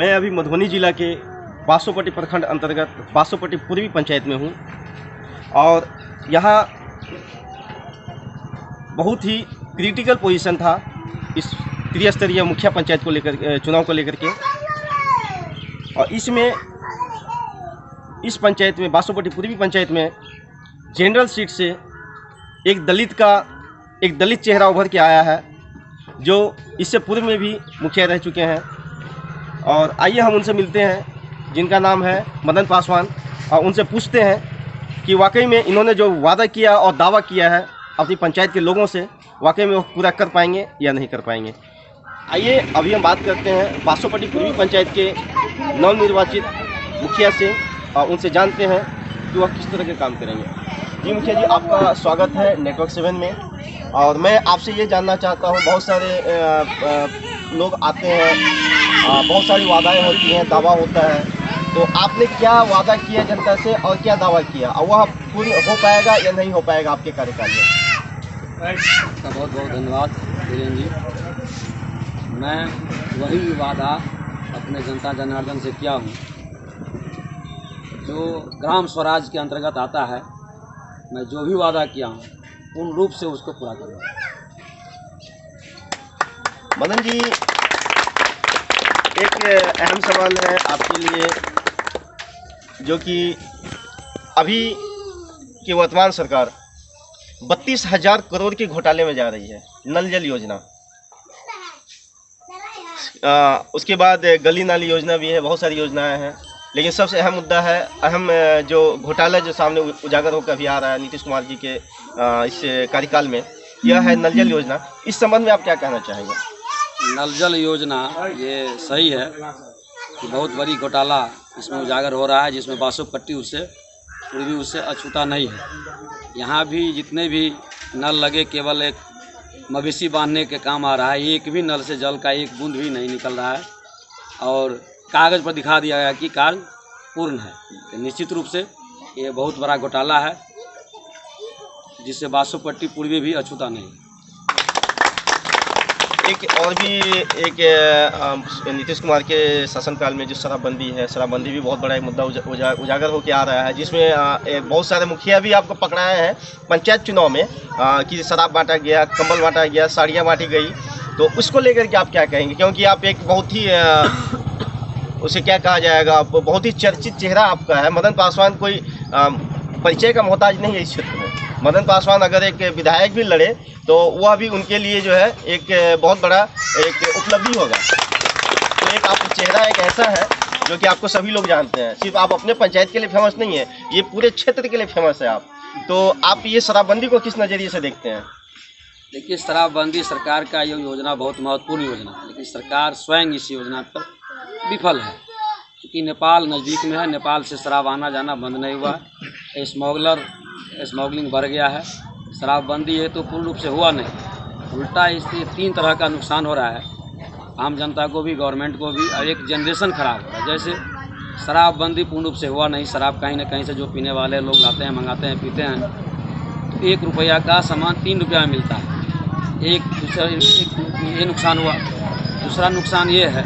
मैं अभी मधुबनी जिला के बासोपट्टी प्रखंड अंतर्गत बासोपट्टी पूर्वी पंचायत में हूँ और यहाँ बहुत ही क्रिटिकल पोजीशन था इस त्रिस्तरीय मुखिया पंचायत को लेकर, चुनाव को लेकर के। और इसमें इस पंचायत में बासोपट्टी पूर्वी पंचायत में जनरल सीट से एक दलित चेहरा उभर के आया है जो इससे पूर्व में भी मुखिया रह चुके हैं। और आइए हम उनसे मिलते हैं जिनका नाम है मदन पासवान, और उनसे पूछते हैं कि वाकई में इन्होंने जो वादा किया और दावा किया है अपनी पंचायत के लोगों से, वाकई में वो पूरा कर पाएंगे या नहीं कर पाएंगे। आइए अभी हम बात करते हैं बासोपट्टी पूर्वी पंचायत के नवनिर्वाचित मुखिया से और उनसे जानते हैं कि वह किस तरह के काम करेंगे। जी मुखिया जी, आपका स्वागत है नेटवर्क 7 में। और मैं आपसे ये जानना चाहता हूँ, बहुत सारे लोग आते हैं, बहुत सारी वादाएं होती हैं, दावा होता है, तो आपने क्या वादा किया जनता से और क्या दावा किया, और वह पूर्ण हो पाएगा या नहीं हो पाएगा आपके कार्यकाल में? आपका बहुत बहुत धन्यवाद धीरेन्द्र जी। मैं वही वादा अपने जनता जनार्दन से किया हूँ जो ग्राम स्वराज के अंतर्गत आता है। मैं जो भी वादा किया हूँ पूर्ण रूप से उसको पूरा करूँगा। मदन जी, एक अहम सवाल है आपके लिए, जो कि अभी की वर्तमान सरकार 32,000 करोड़ के घोटाले में जा रही है। नल जल योजना, उसके बाद गली नाली योजना भी है, बहुत सारी योजनाएं हैं, लेकिन सबसे अहम मुद्दा है, जो घोटाला जो सामने उजागर होकर अभी आ रहा है नीतीश कुमार जी के इस कार्यकाल में, यह है नल जल योजना। इस संबंध में आप क्या कहना चाहेंगे? नल जल योजना ये सही है कि बहुत बड़ी घोटाला इसमें उजागर हो रहा है, जिसमें बासोपट्टी उससे पूर्वी उससे अछूता नहीं है। यहाँ भी जितने भी नल लगे केवल एक मवेशी बांधने के काम आ रहा है। एक भी नल से जल का एक बूंद भी नहीं निकल रहा है और कागज़ पर दिखा दिया गया कि कार्य पूर्ण है। तो निश्चित रूप से ये बहुत बड़ा घोटाला है जिससे बासोपट्टी पूर्वी भी अछूता नहीं। एक और भी एक नीतीश कुमार के शासनकाल में जो शराबबंदी है, शराबबंदी भी बहुत बड़ा एक मुद्दा उजागर होकर आ रहा है, जिसमें बहुत सारे मुखिया भी आपको पकड़ाए हैं पंचायत चुनाव में कि शराब बांटा गया, कंबल बांटा गया, साड़ियाँ बांटी गई। तो उसको लेकर के आप क्या कहेंगे? क्योंकि आप एक बहुत ही उसे क्या कहा जाएगा, बहुत ही चर्चित चेहरा आपका है। मदन पासवान कोई परिचय का मोहताज नहीं है इस क्षेत्र में। मदन पासवान अगर एक विधायक भी लड़े तो वह भी उनके लिए जो है एक बहुत बड़ा एक उपलब्धि होगा। तो एक आपका चेहरा एक ऐसा है जो कि आपको सभी लोग जानते हैं। सिर्फ आप अपने पंचायत के लिए फेमस नहीं है, ये पूरे क्षेत्र के लिए फेमस है आप। तो आप ये शराबबंदी को किस नज़रिए से देखते हैं? देखिए, शराबबंदी सरकार का ये योजना बहुत महत्वपूर्ण योजना है, लेकिन सरकार स्वयं इस योजना पर विफल है क्योंकि नेपाल नज़दीक में है। नेपाल से शराब आना जाना बंद नहीं हुआ है, स्मगलिंग बढ़ गया है। शराबबंदी है तो पूर्ण रूप से हुआ नहीं, उल्टा इससे 3 तरह का नुकसान हो रहा है, आम जनता को भी, गवर्नमेंट को भी, और एक जनरेशन खराब हो रहा है। जैसे शराबबंदी पूर्ण रूप से हुआ नहीं, शराब कहीं ना कहीं से जो पीने वाले लोग लाते हैं, मंगाते हैं, पीते हैं, तो 1 रुपया का सामान 3 रुपया में मिलता है। ये नुकसान हुआ। दूसरा नुकसान ये है,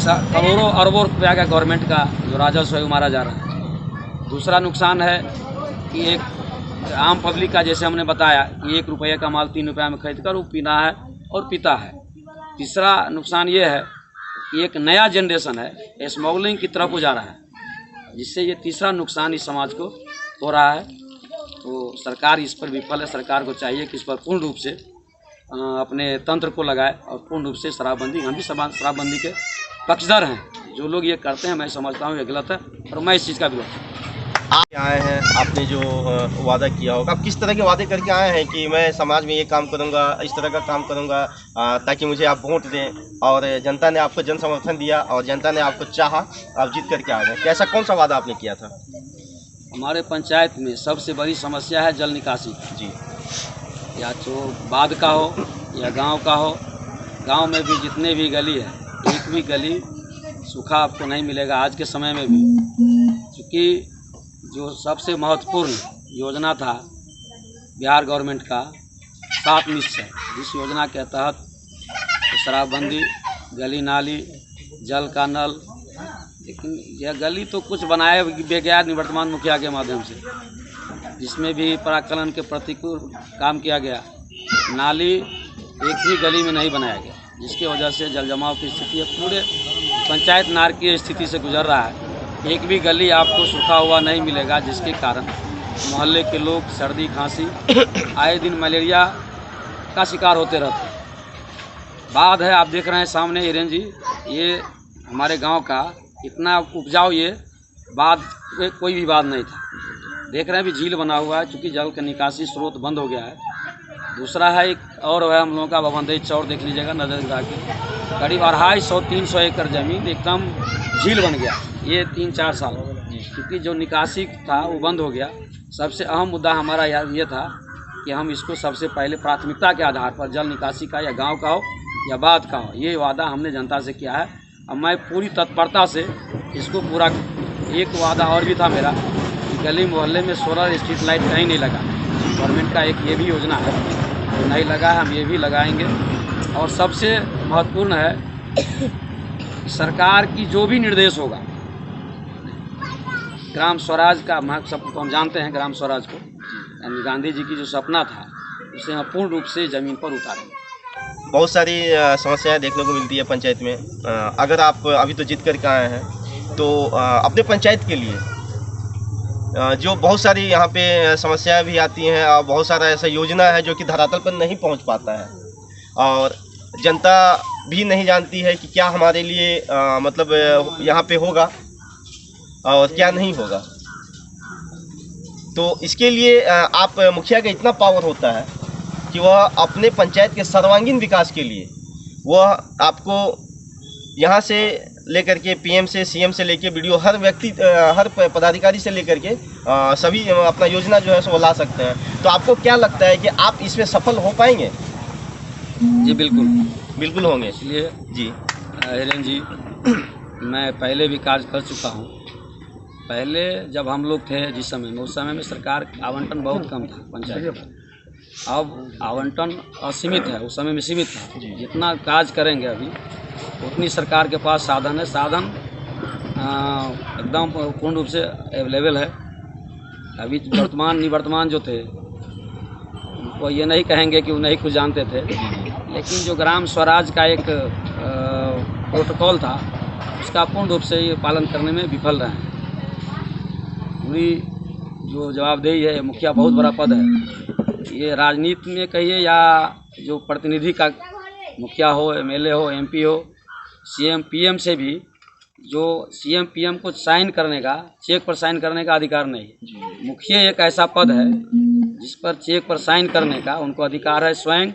करोड़ों अरबों रुपया का गवर्नमेंट का जो राजस्व है वो मारा जा रहा है। दूसरा नुकसान है कि एक आम पब्लिक का, जैसे हमने बताया कि 1 रुपये का माल 3 रुपये में खरीद कर वो पीना है और पीता है। तीसरा नुकसान ये है कि एक नया जनरेशन है स्मगलिंग की तरफ जा रहा है, जिससे ये तीसरा नुकसान इस समाज को हो रहा है। तो सरकार इस पर विफल है। सरकार को चाहिए कि इस पर पूर्ण रूप से अपने तंत्र को लगाए और पूर्ण रूप से शराबबंदी, हम भी शराबबंदी के पक्षधर हैं। जो लोग ये करते हैं मैं समझता हूँ ये गलत है और मैं इस चीज़ का विरोध करता हूँ। आप आए हैं, आपने जो वादा किया होगा, आप किस तरह के वादे करके आए हैं कि मैं समाज में ये काम करूंगा, इस तरह का काम करूंगा ताकि मुझे आप वोट दें, और जनता ने आपको जन समर्थन दिया और जनता ने आपको चाहा, आप जीत करके आ गए? कैसा कौन सा वादा आपने किया था? हमारे पंचायत में सबसे बड़ी समस्या है जल निकासी जी, या तो बाढ़ का हो या गांव का हो। गांव में भी जितने भी गली है, एक भी गली सूखा आपको नहीं मिलेगा आज के समय में भी, क्योंकि जो सबसे महत्वपूर्ण योजना था बिहार गवर्नमेंट का 7 निश्चय, जिस योजना के तहत शराबबंदी, गली नाली, जल का नल, लेकिन यह गली तो कुछ बनाए गया निवर्तमान मुखिया के माध्यम से, जिसमें भी प्राक्कलन के प्रतिकूल काम किया गया। नाली एक भी गली में नहीं बनाया गया, जिसकी वजह से जल जमाव की स्थिति है। पूरे पंचायत नारकीय स्थिति से गुजर रहा है। एक भी गली आपको सूखा हुआ नहीं मिलेगा, जिसके कारण मोहल्ले के लोग सर्दी खांसी आए दिन मलेरिया का शिकार होते रहते हैं। बात है, आप देख रहे हैं सामने हिरेन जी, ये हमारे गांव का इतना उपजाऊ ये बात कोई भी बात नहीं था। देख रहे हैं भी झील बना हुआ है, चूँकि जल का निकासी स्रोत बंद हो गया है। दूसरा है एक और है हम लोगों का भवनदेही चौर, देख लीजिएगा नजर गिरा के, करीब 250-300 एकड़ जमीन एकदम झील बन गया ये 3-4 साल, क्योंकि जो निकासी था वो बंद हो गया। सबसे अहम मुद्दा हमारा ये था कि हम इसको सबसे पहले प्राथमिकता के आधार पर जल निकासी का, या गांव का हो या बाद का हो, ये वादा हमने जनता से किया है। अब मैं पूरी तत्परता से इसको पूरा। एक वादा और भी था मेरा कि गली मोहल्ले में सोलर स्ट्रीट लाइट कहीं नहीं लगा। गवर्नमेंट का एक ये भी योजना है, जो नहीं लगा है हम ये भी लगाएंगे। और सबसे महत्वपूर्ण है सरकार की जो भी निर्देश होगा, ग्राम स्वराज का सब हम जानते हैं, ग्राम स्वराज को यानी गांधी जी की जो सपना था उसे हम पूर्ण रूप से ज़मीन पर उतारेंगे। बहुत सारी समस्याएं देखने को मिलती है पंचायत में। अगर आप अभी तो जीत करके आए हैं, तो अपने पंचायत के लिए जो बहुत सारी यहाँ पे समस्याएं भी आती हैं, और बहुत सारा ऐसा योजना है जो कि धरातल पर नहीं पहुँच पाता है, और जनता भी नहीं जानती है कि क्या हमारे लिए मतलब यहाँ पे होगा और क्या नहीं होगा। तो इसके लिए आप मुखिया का इतना पावर होता है कि वह अपने पंचायत के सर्वांगीण विकास के लिए वह आपको यहाँ से लेकर के पीएम से, सीएम से लेकर वीडियो, हर व्यक्ति, हर पदाधिकारी से लेकर के सभी अपना योजना जो है सो ला सकते हैं। तो आपको क्या लगता है कि आप इसमें सफल हो पाएंगे? जी बिल्कुल होंगे। इसलिए जी हिरेन जी, मैं पहले भी कार्य कर चुका हूँ। पहले जब हम लोग थे जिस समय में, उस समय में सरकार आवंटन बहुत कम था पंचायत का। अब आवंटन असीमित है, उस समय में सीमित था। जितना कार्य करेंगे अभी उतनी सरकार के पास साधन है। साधन एकदम पूर्ण रूप से अवेलेबल है। अभी निवर्तमान जो थे वो ये नहीं कहेंगे कि वो नहीं कुछ जानते थे, लेकिन जो ग्राम स्वराज का एक प्रोटोकॉल था उसका पूर्ण रूप से ये पालन करने में विफल रहे हैं। पूरी जो जवाबदेही है, मुखिया बहुत बड़ा पद है। ये राजनीति में कहिए या जो प्रतिनिधि का मुखिया हो, एमएलए हो, एमपी हो, सीएम पीएम से भी, जो सीएम पीएम को साइन करने का, चेक पर साइन करने का अधिकार नहीं है। मुखिया एक ऐसा पद है जिस पर चेक पर साइन करने का उनको अधिकार है। स्वयं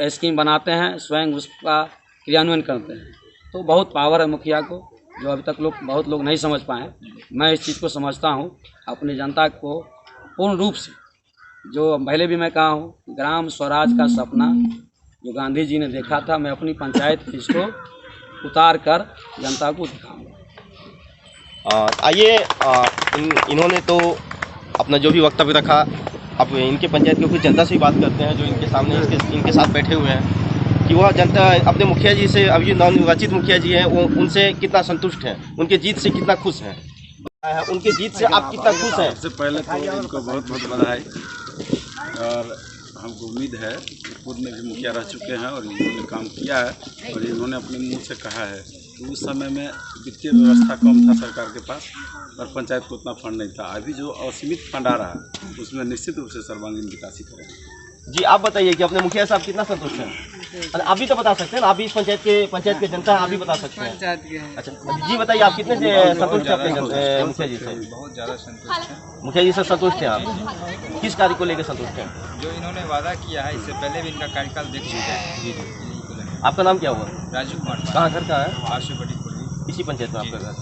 स्कीम बनाते हैं, स्वयं उसका क्रियान्वयन करते हैं। तो बहुत पावर है मुखिया को, जो अभी तक बहुत लोग नहीं समझ पाए। मैं इस चीज़ को समझता हूँ। अपनी जनता को पूर्ण रूप से, जो पहले भी मैं कहा हूँ, ग्राम स्वराज का सपना जो गांधी जी ने देखा था, मैं अपनी पंचायत इसको उतार कर जनता को दिखाऊंगा। आइए, इन्होंने तो अपना जो भी वक्तव्य रखा, अब इनके पंचायत के कुछ जनता से ही बात करते हैं जो इनके सामने इनके साथ बैठे हुए हैं, कि वह जनता अपने मुखिया जी से, अभी नवनिर्वाचित मुखिया जी हैं, वो उनसे कितना संतुष्ट हैं, उनके जीत से कितना खुश हैं। उनके जीत से आप कितना खुश हैं? सबसे पहले तो इनको बहुत बहुत बधाई। और हमको उम्मीद है कि खुद में भी मुखिया रह चुके हैं और इन्होंने काम किया है, और इन्होंने अपने मुंह से कहा है कि उस समय में वित्तीय व्यवस्था कम था सरकार के पास और पंचायत को उतना फंड नहीं था। अभी जो असीमित फंड आ रहा है उसमें निश्चित रूप से सर्वांगीण विकास ही करेंगे। जी, आप बताइए कि अपने मुखिया साहब कितना संतुष्ट हैं? आप भी तो बता सकते हैं ना, आप भी इस पंचायत के जनता, आप भी बता सकते हैं। अच्छा जी, बताइए आप कितने संतुष्ट हैं अपने मुखिया जी से? बहुत ज़्यादा संतुष्ट है। मुखिया जी से संतुष्ट हैं आप? किस कार्य को लेकर संतुष्ट हैं? जो इन्होंने वादा किया है, इससे पहले भी इनका कार्यकाल देख चुके हैं। जी। आपका नाम क्या हुआ? राजू कुमार। कहाँ घर का है? आशु बड़ी पूर्वी, इसी पंचायत में आपका घर।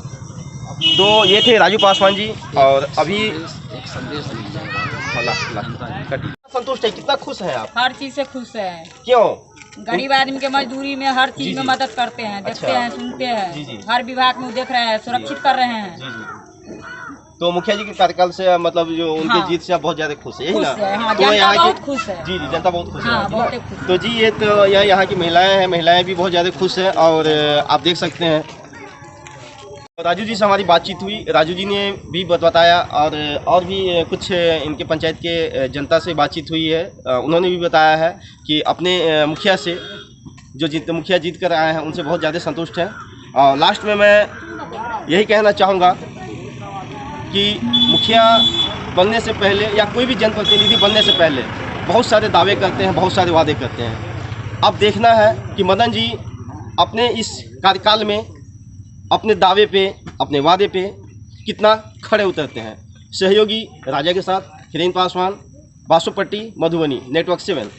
तो ये थे राजू पासवान जी, और अभी एक संदेश संतुष्ट है, कितना खुश हैं आप? हर चीज से खुश है। क्यों? गरीब आदमी के मजदूरी में हर चीज में जी। मदद करते हैं, देखते अच्छा। हैं, सुनते जी। हैं। हर विभाग में देख रहे हैं, सुरक्षित कर रहे हैं। जी। तो मुखिया जी के कार्यकाल से मतलब जो उनके हाँ। जीत से आप बहुत ज्यादा खुश है, यही खुश ना? है, हाँ, तो जनता यहाँ बहुत की खुश है। जी जी जनता बहुत खुश हाँ, है। बहुत खुश है। तो जी ये तो यहाँ की महिलाएं हैं, महिलाएं भी बहुत ज़्यादा खुश हैं और आप देख सकते हैं राजू जी से हमारी बातचीत हुई। राजू जी ने भी बताया और भी कुछ इनके पंचायत के जनता से बातचीत हुई है। उन्होंने भी बताया है कि अपने मुखिया से जो मुखिया जीत कर आए हैं उनसे बहुत ज़्यादा संतुष्ट हैं। और लास्ट में मैं यही कहना चाहूँगा कि मुखिया बनने से पहले या कोई भी जनप्रतिनिधि बनने से पहले बहुत सारे दावे करते हैं, बहुत सारे वादे करते हैं। अब देखना है कि मदन जी अपने इस कार्यकाल में अपने दावे पे, अपने वादे पे कितना खड़े उतरते हैं। सहयोगी राजा के साथ हिरेन पासवान, बासुपट्टी, मधुबनी, नेटवर्क 7।